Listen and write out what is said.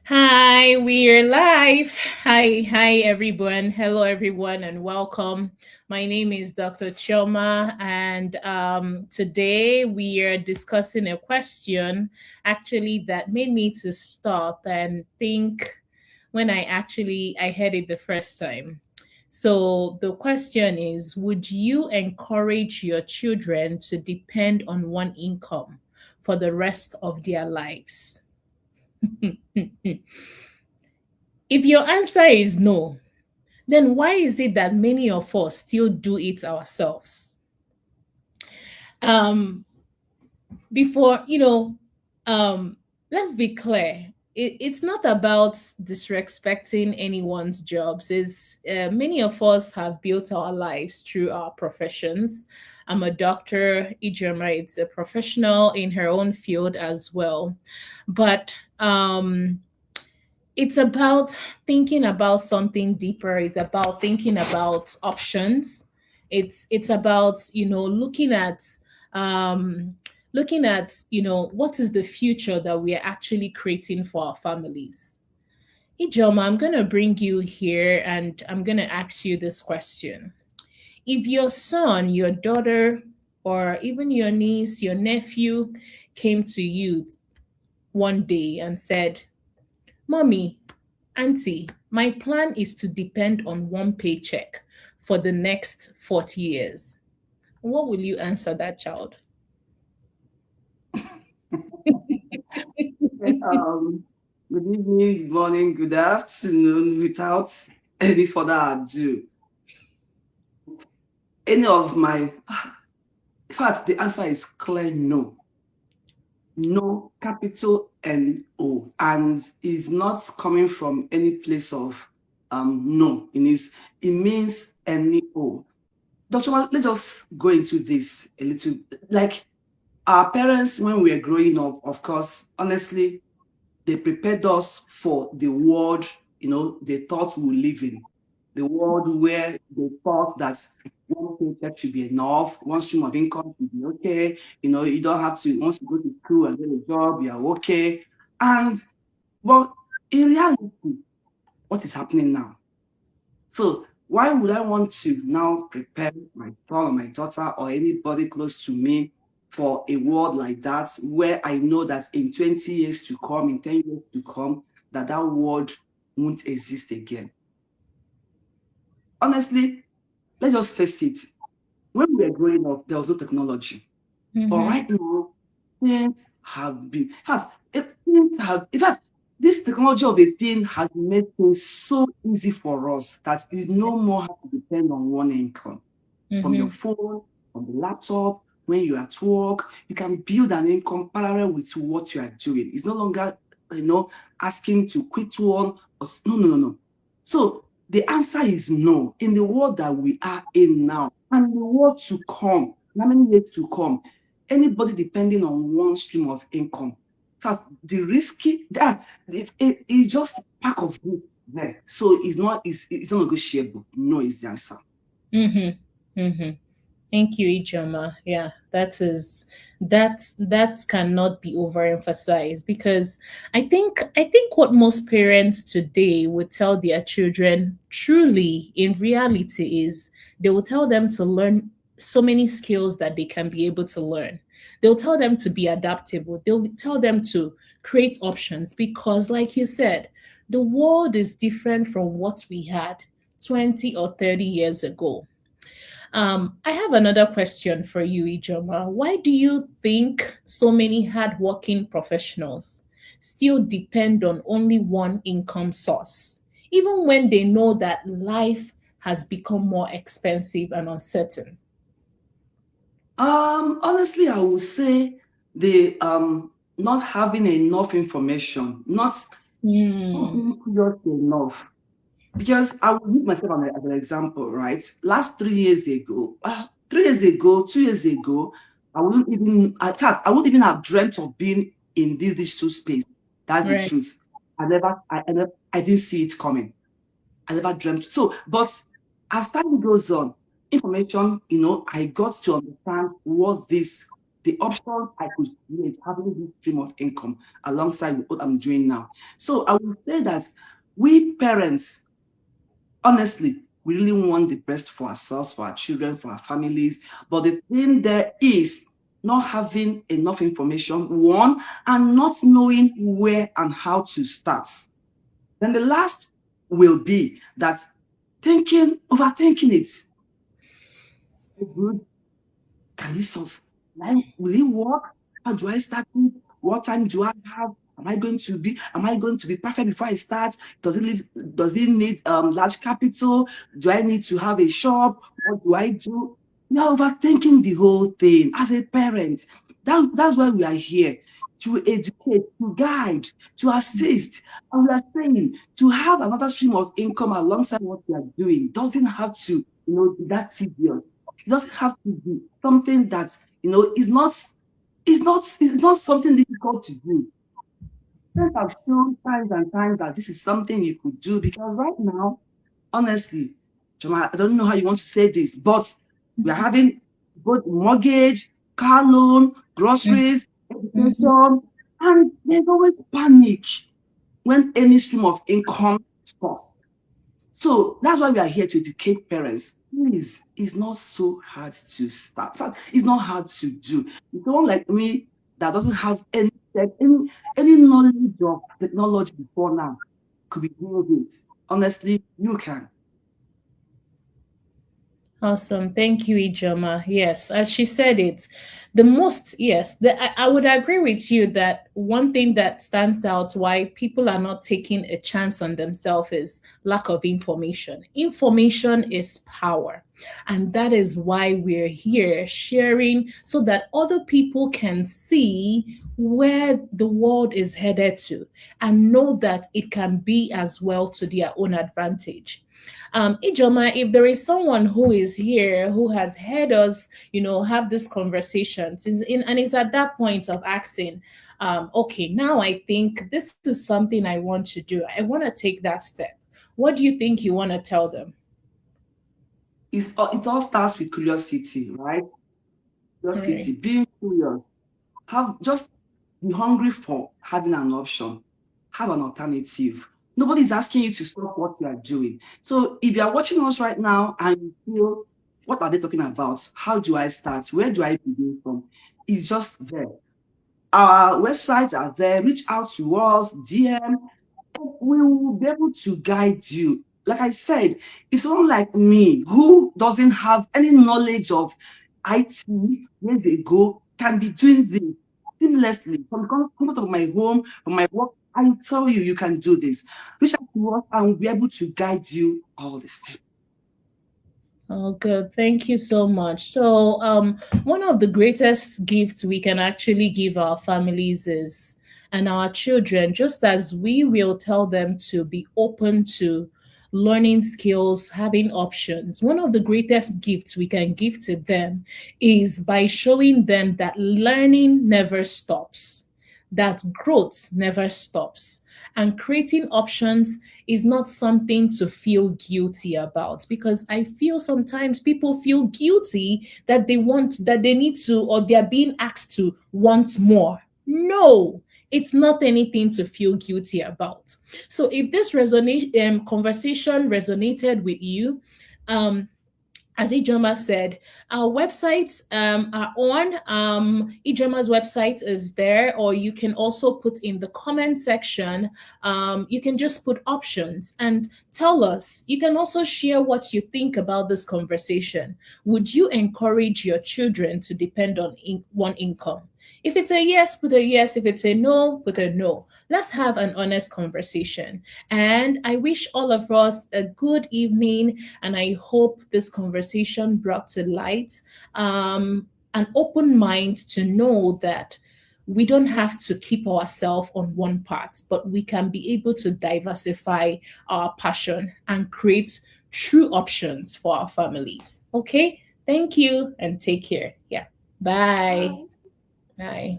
Hi, we're live. Hi, everyone. Hello, everyone, and welcome. My name is Dr. Choma, and today we are discussing a question actually that made me to stop and think when I heard it the first time. So the question is, would you encourage your children to depend on one income for the rest of their lives? If your answer is no, then why is it that many of us still do it ourselves? Um, before, let's be clear. It's not about disrespecting anyone's jobs. Is Many of us have built our lives through our professions. I'm a doctor. Ijoma is a professional in her own field as well. But it's about thinking about something deeper. It's about thinking about options. It's about um looking at what is the future that we are actually creating for our families. Ijoma, I'm going to bring you here and I'm going to ask you this question. If your son, your daughter, or even your niece, your nephew came to you one day and said, Mommy, Auntie, my plan is to depend on one paycheck for the next 40 years. What will you answer that child? Okay, good evening, good morning, good afternoon. Without any further ado, any of my, in fact, the answer is clear no. No, capital N-O, and is not coming from any place of no. It means N-O. Dr. Let's just go into this a little. Like our parents, when we were growing up, of course, honestly, they prepared us for the world, they thought we were living. The world where they thought that one paycheck should be enough, one stream of income should be okay. You don't have to, once you go to school and get a job, you're okay. And, but in reality, what is happening now? So why would I want to now prepare my son or my daughter or anybody close to me for a world like that, where I know that in 20 years to come, in 10 years to come, that world won't exist again? Honestly, let's just face it. When we were growing up, there was no technology. But Mm-hmm. right now, things have been, in fact, this technology of a thing has made things so easy for us that you no more have to depend on one income. From your Mm-hmm. phone, from the laptop, when you're at work, you can build an income parallel with what you are doing. It's no longer, asking to quit one or no, no, no, no. So the answer is no. In the world that we are in now, and the world to come, how many years to come, anybody depending on one stream of income, in fact, the risky that it's just part of it there. So it's not negotiable. No is the answer. Mm-hmm. Mm-hmm. Thank you, Ijoma. Yeah, that cannot be overemphasized because I think what most parents today would tell their children truly in reality is they will tell them to learn so many skills that they can be able to learn. They'll tell them to be adaptable. They'll tell them to create options because like you said, the world is different from what we had 20 or 30 years ago. I have another question for you, Ijoma. Why do you think so many hardworking professionals still depend on only one income source, even when they know that life has become more expensive and uncertain? Honestly, I would say the not having enough information, not Hmm. being curious enough. Because I will use myself as an example, right? Last 3 years ago, 3 years ago, 2 years ago, in fact, I wouldn't even have dreamt of being in this digital space. That's the Right. truth. I didn't see it coming. I never dreamt. So, but as time goes on, information, I got to understand what this the options I could create, having this stream of income alongside with what I'm doing now. So I would say that we parents, honestly, we really want the best for ourselves, for our children, for our families. But the thing there is not having enough information, one, and not knowing where and how to start. Then the last will be that overthinking it. Good. Can this will it work? How do I start it? What time do I have? Am I going to be perfect before I start? Does it need large capital? Do I need to have a shop? What do I do? You're overthinking the whole thing as a parent. That's why we are here, to educate, to guide, to assist. And we are saying to have another stream of income alongside what you are doing doesn't have to, be that tedious. It doesn't have to be something that, is not something difficult to do. Parents have shown times and times that this is something you could do, because right now, honestly, Jamal, I don't know how you want to say this, but we are having both mortgage, car loan, groceries, Mhm. education, and there's always panic when any stream of income stops. So that's why we are here to educate parents. Please, it's not so hard to start. In fact, it's not hard to do. Someone like me that doesn't have any knowledge of technology before now could be doing this. Honestly, you can. Awesome. Thank you, Ijoma. Yes, as she said it, the most, yes, I would agree with you that one thing that stands out why people are not taking a chance on themselves is lack of information. Information is power. And that is why we're here sharing so that other people can see where the world is headed to and know that it can be as well to their own advantage. Ijoma, if there is someone who is here who has heard us, have this conversation, and is at that point of asking, okay, now I think this is something I want to do. I want to take that step. What do you think you want to tell them? It all starts with curiosity, right? Right. Curiosity, being curious. Just be hungry for having an option, have an alternative. Nobody's asking you to stop what you are doing. So if you are watching us right now and you feel, what are they talking about? How do I start? Where do I begin from? It's just there. Our websites are there. Reach out to us, DM. We will be able to guide you. Like I said, if someone like me who doesn't have any knowledge of IT years ago can be doing this seamlessly from the comfort of my home, from my work, I tell you, you can do this. Reach out to us and we'll be able to guide you all the steps. Oh, good. Thank you so much. So, one of the greatest gifts we can actually give our families is, and our children, just as we will tell them to be open to learning skills, having options. One of the greatest gifts we can give to them is by showing them that learning never stops, that growth never stops. And creating options is not something to feel guilty about, because I feel sometimes people feel guilty that they need to, or they're being asked to want more. No, it's not anything to feel guilty about. So if this conversation resonated with you, um as Ijoma said, our websites are on. Ijoma's website is there, or you can also put in the comment section. You can just put options and tell us. You can also share what you think about this conversation. Would you encourage your children to depend on one income? If it's a yes, put a yes. If it's a no, put a no. Let's have an honest conversation. And I wish all of us a good evening, and I hope this conversation brought to light an open mind to know that we don't have to keep ourselves on one path, but we can be able to diversify our passion and create true options for our families. Okay? Thank you and take care. Yeah. Bye. Bye. Bye.